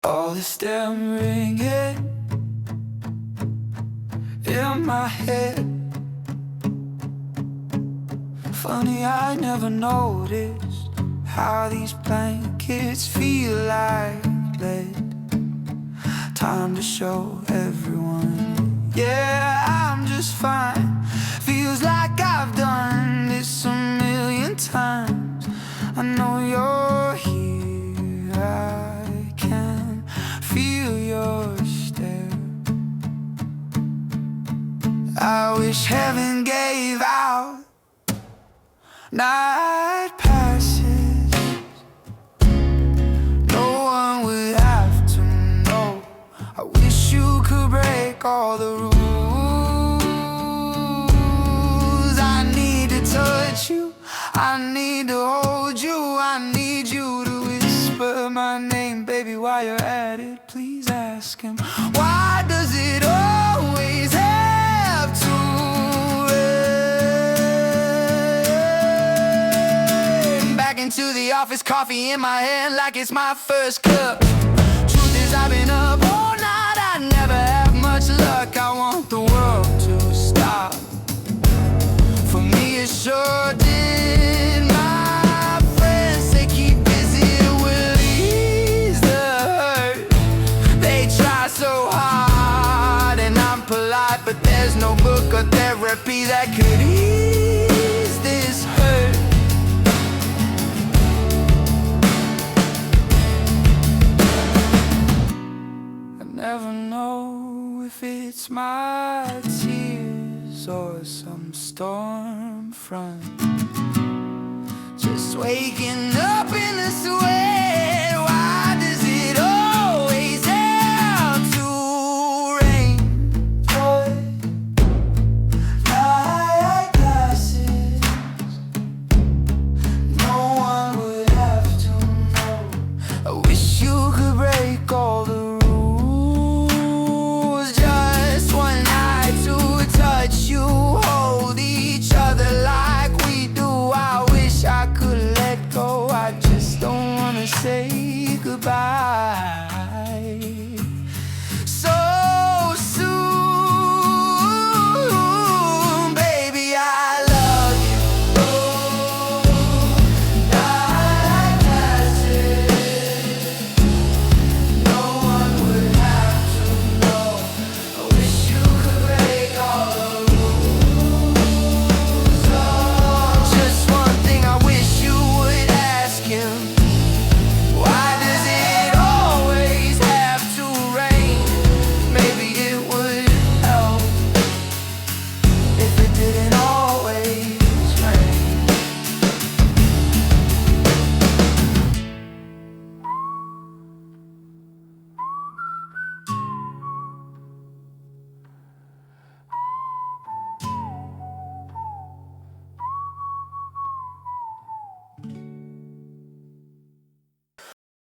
All this damn ringing in my head. Funny, I never noticed how these blankets feel like lead. Time to show everyone, yeah, I'm just fine. Feels like I've done this a million times. I know you're here, I can feel your stare. I wish heaven gave out. Night passes, no one would have to know. I wish you could break all the rules. I need to touch you, I need to hold you, I need you to whisper my name. Baby, while you're at it, please ask him, why does it always have to rain? Back into the office, coffee in my hand like it's my first cup. Truth is, I've been up all night, I never have much luck. I want the world to stop. For me it sure did. My friends say keep busy, it will ease the hurt. They try so hard and I'm polite, but there's no book or therapy that could ease this hurt. I never know if it's my tears or some storm front just waking